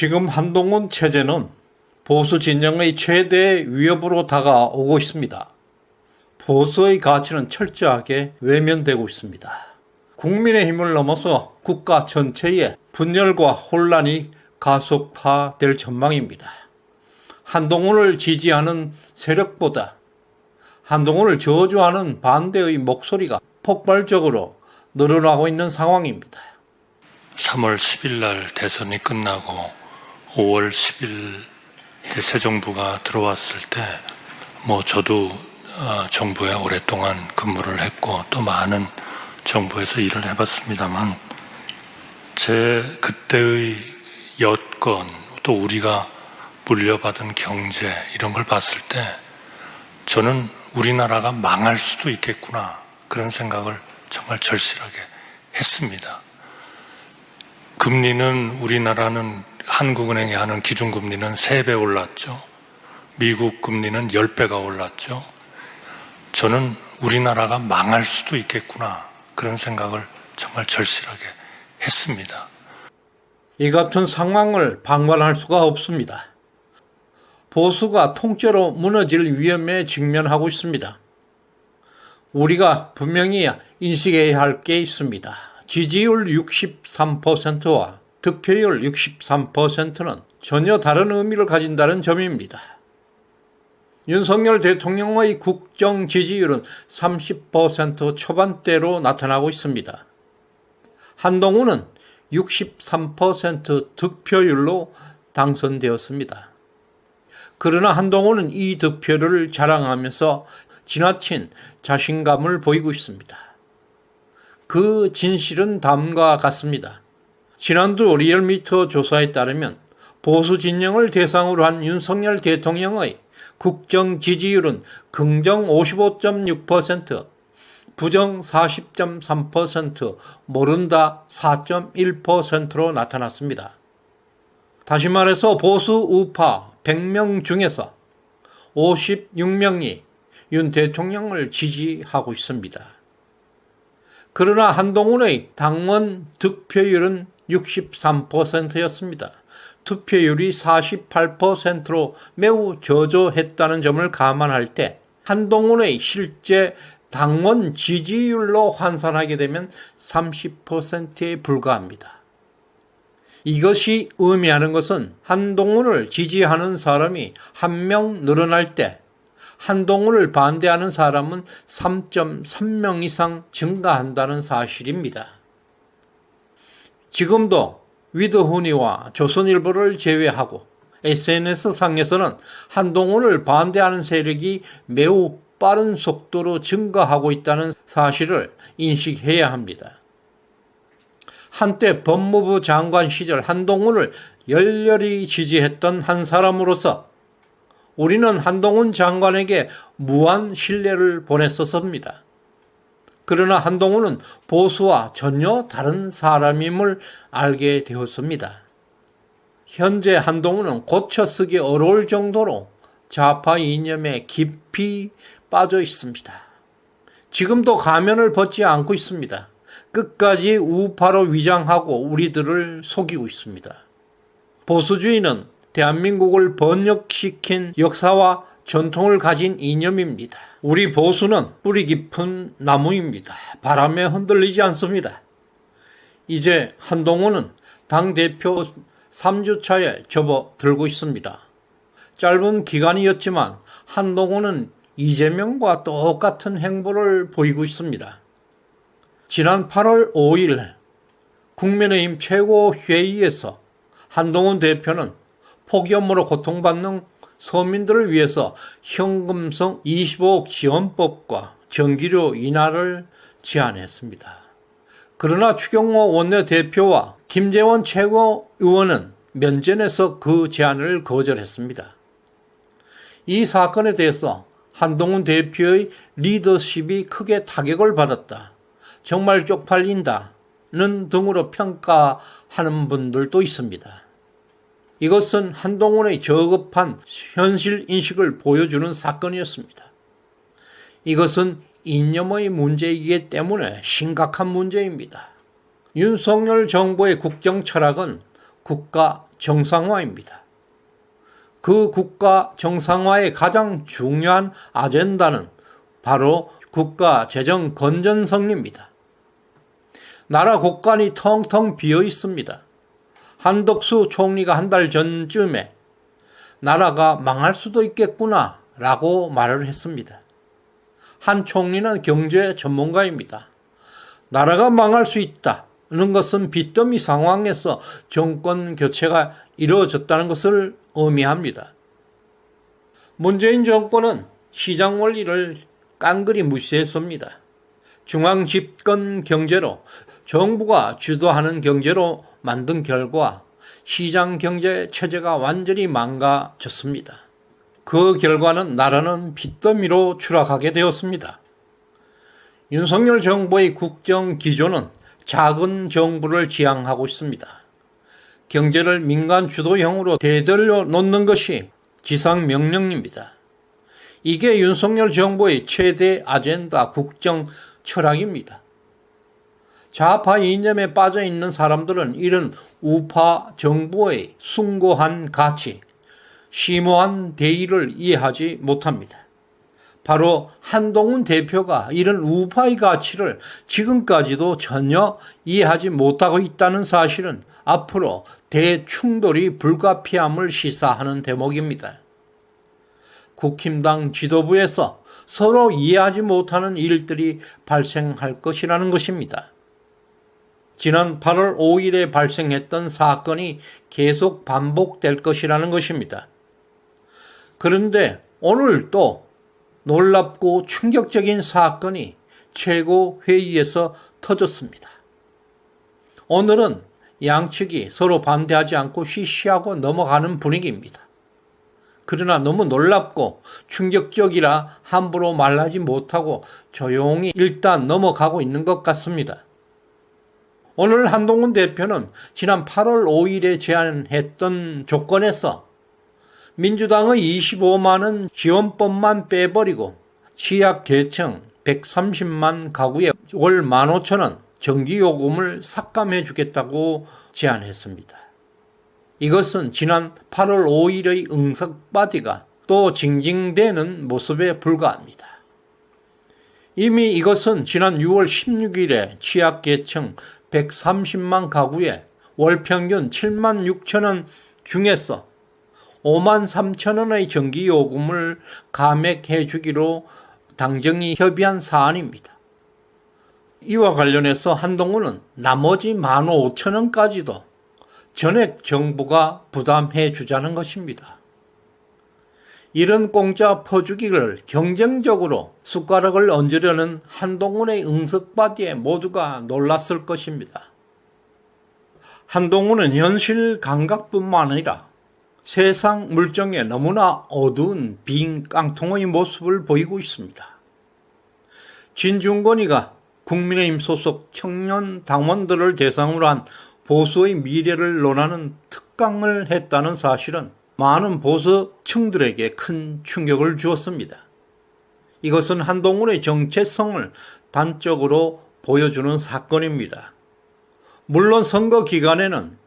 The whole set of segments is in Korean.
지금 한동훈 체제는 보수 진영의 최대 위협으로 다가오고 있습니다. 보수의 가치는 철저하게 외면되고 있습니다. 국민의힘을 넘어서 국가 전체에 분열과 혼란이 가속화될 전망입니다. 한동훈을 지지하는 세력보다 한동훈을 저주하는 반대의 목소리가 폭발적으로 늘어나고 있는 상황입니다. 3월 10일 날 대선이 끝나고 5월 10일 새 정부가 들어왔을 때 저도 정부에 오랫동안 근무를 했고 또 많은 정부에서 일을 해봤습니다만 제 그때의 여건 또 우리가 물려받은 경제 이런 걸 봤을 때 저는 우리나라가 망할 수도 있겠구나 그런 생각을 정말 절실하게 했습니다. 금리는 우리나라는 한국은행이 하는 기준금리는 3배 올랐죠. 미국 금리는 10배가 올랐죠. 저는 우리나라가 망할 수도 있겠구나 그런 생각을 정말 절실하게 했습니다. 이 같은 상황을 방관할 수가 없습니다. 보수가 통째로 무너질 위험에 직면하고 있습니다. 우리가 분명히 인식해야 할 게 있습니다. 지지율 63%와 득표율 63%는 전혀 다른 의미를 가진다는 점입니다. 윤석열 대통령의 국정 지지율은 30% 초반대로 나타나고 있습니다. 한동훈은 63% 득표율로 당선되었습니다. 그러나 한동훈은 이 득표를 자랑하면서 지나친 자신감을 보이고 있습니다. 그 진실은 다음과 같습니다. 지난주 리얼미터 조사에 따르면 보수 진영을 대상으로 한 윤석열 대통령의 국정 지지율은 긍정 55.6%, 부정 40.3%, 모른다 4.1%로 나타났습니다. 다시 말해서 보수 우파 100명 중에서 56명이 윤 대통령을 지지하고 있습니다. 그러나 한동훈의 당원 득표율은 63%였습니다. 투표율이 48%로 매우 저조했다는 점을 감안할 때 한동훈의 실제 당원 지지율로 환산하게 되면 30%에 불과합니다. 이것이 의미하는 것은 한동훈을 지지하는 사람이 1명 늘어날 때 한동훈을 반대하는 사람은 3.3명 이상 증가한다는 사실입니다. 지금도 위드훈이와 조선일보를 제외하고 SNS상에서는 한동훈을 반대하는 세력이 매우 빠른 속도로 증가하고 있다는 사실을 인식해야 합니다. 한때 법무부 장관 시절 한동훈을 열렬히 지지했던 한 사람으로서 우리는 한동훈 장관에게 무한 신뢰를 보냈었습니다. 그러나 한동훈은 보수와 전혀 다른 사람임을 알게 되었습니다. 현재 한동훈은 고쳐쓰기 어려울 정도로 좌파 이념에 깊이 빠져 있습니다. 지금도 가면을 벗지 않고 있습니다. 끝까지 우파로 위장하고 우리들을 속이고 있습니다. 보수주의는 대한민국을 번역시킨 역사와 전통을 가진 이념입니다. 우리 보수는 뿌리 깊은 나무입니다. 바람에 흔들리지 않습니다. 이제 한동훈은 당대표 3주차에 접어들고 있습니다. 짧은 기간이었지만 한동훈은 이재명과 똑같은 행보를 보이고 있습니다. 지난 8월 5일 국민의힘 최고회의에서 한동훈 대표는 폭염으로 고통받는 서민들을 위해서 현금성 25억 지원법과 전기료 인하를 제안했습니다. 그러나 추경호 원내대표와 김재원 최고위원은 면전에서 그 제안을 거절했습니다. 이 사건에 대해서 한동훈 대표의 리더십이 크게 타격을 받았다. 정말 쪽팔린다는 등으로 평가하는 분들도 있습니다. 이것은 한동훈의 저급한 현실인식을 보여주는 사건이었습니다. 이것은 이념의 문제이기 때문에 심각한 문제입니다. 윤석열 정부의 국정 철학은 국가 정상화입니다. 그 국가 정상화의 가장 중요한 아젠다는 바로 국가 재정 건전성입니다. 나라 곳간이 텅텅 비어 있습니다. 한덕수 총리가 한 달 전쯤에 나라가 망할 수도 있겠구나 라고 말을 했습니다. 한 총리는 경제 전문가입니다. 나라가 망할 수 있다는 것은 빚더미 상황에서 정권 교체가 이루어졌다는 것을 의미합니다. 문재인 정권은 시장 원리를 깡그리 무시했습니다. 중앙 집권 경제로 정부가 주도하는 경제로 만든 결과 시장 경제 체제가 완전히 망가졌습니다. 그 결과는 나라는 빚더미로 추락하게 되었습니다. 윤석열 정부의 국정 기조는 작은 정부를 지향하고 있습니다. 경제를 민간 주도형으로 되돌려 놓는 것이 지상명령입니다. 이게 윤석열 정부의 최대 아젠다 국정 철학입니다. 좌파 이념에 빠져 있는 사람들은 이런 우파 정부의 숭고한 가치, 심오한 대의를 이해하지 못합니다. 바로 한동훈 대표가 이런 우파의 가치를 지금까지도 전혀 이해하지 못하고 있다는 사실은 앞으로 대충돌이 불가피함을 시사하는 대목입니다. 국힘당 지도부에서 서로 이해하지 못하는 일들이 발생할 것이라는 것입니다. 지난 8월 5일에 발생했던 사건이 계속 반복될 것이라는 것입니다. 그런데 오늘 또 놀랍고 충격적인 사건이 최고회의에서 터졌습니다. 오늘은 양측이 서로 반대하지 않고 쉬쉬하고 넘어가는 분위기입니다. 그러나 너무 놀랍고 충격적이라 함부로 말하지 못하고 조용히 일단 넘어가고 있는 것 같습니다. 오늘 한동훈 대표는 지난 8월 5일에 제안했던 조건에서 민주당의 25만 원 지원법만 빼버리고 취약계층 130만 가구에 월 15,000원 전기요금을 삭감해 주겠다고 제안했습니다. 이것은 지난 8월 5일의 응석바디가 또 징징대는 모습에 불과합니다. 이미 이것은 지난 6월 16일에 취약계층 130만 가구에 월 평균 7만 6천 원 중에서 5만 3천 원의 전기요금을 감액해 주기로 당정이 협의한 사안입니다. 이와 관련해서 한동훈은 나머지 15,000원까지도 전액 정부가 부담해 주자는 것입니다. 이런 공짜 퍼주기를 경쟁적으로 숟가락을 얹으려는 한동훈의 응석바디에 모두가 놀랐을 것입니다. 한동훈은 현실 감각뿐만 아니라 세상 물정에 너무나 어두운 빈 깡통의 모습을 보이고 있습니다. 진중권이가 국민의힘 소속 청년 당원들을 대상으로 한 보수의 미래를 논하는 특강을 했다는 사실은 많은 보수층들에게 큰 충격을 주었습니다. 이것은 한동훈의 정체성을 단적으로 보여주는 사건입니다. 물론 선거 기간에는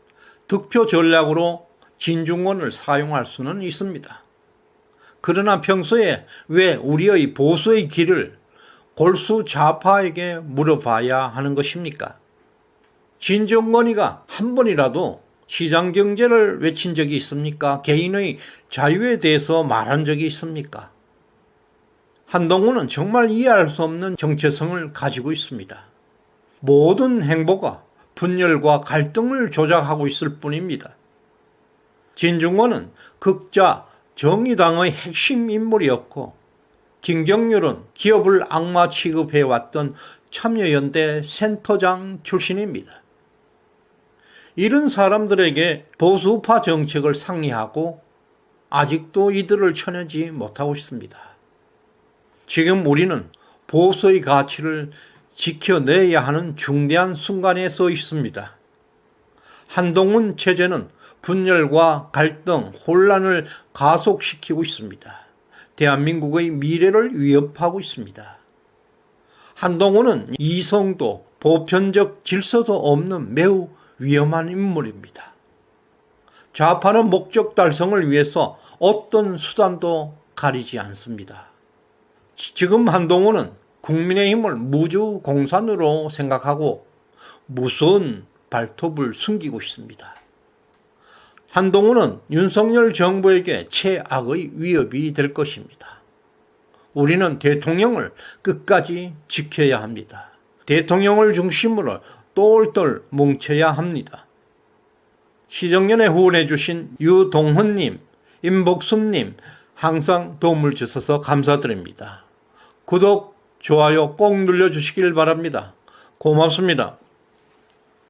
득표 전략으로 진중권을 사용할 수는 있습니다. 그러나 평소에 왜 우리의 보수의 길을 골수 좌파에게 물어봐야 하는 것입니까? 진중권이가 한 번이라도 시장경제를 외친 적이 있습니까? 개인의 자유에 대해서 말한 적이 있습니까? 한동훈은 정말 이해할 수 없는 정체성을 가지고 있습니다. 모든 행보가 분열과 갈등을 조작하고 있을 뿐입니다. 진중권은 극자 정의당의 핵심 인물이었고 김경률은 기업을 악마 취급해왔던 참여연대 센터장 출신입니다. 이런 사람들에게 보수파 정책을 상의하고 아직도 이들을 쳐내지 못하고 있습니다. 지금 우리는 보수의 가치를 지켜내야 하는 중대한 순간에 서 있습니다. 한동훈 체제는 분열과 갈등, 혼란을 가속시키고 있습니다. 대한민국의 미래를 위협하고 있습니다. 한동훈은 이성도 보편적 질서도 없는 매우 위험한 인물입니다. 좌파는 목적 달성을 위해서 어떤 수단도 가리지 않습니다. 지금 한동훈은 국민의힘을 무주공산으로 생각하고 무서운 발톱을 숨기고 있습니다. 한동훈은 윤석열 정부에게 최악의 위협이 될 것입니다. 우리는 대통령을 끝까지 지켜야 합니다. 대통령을 중심으로 똘똘 뭉쳐야 합니다. 시정연에 후원해 주신 유동훈님, 임복순님 항상 도움을 주셔서 감사드립니다. 구독, 좋아요 꼭 눌러주시길 바랍니다. 고맙습니다.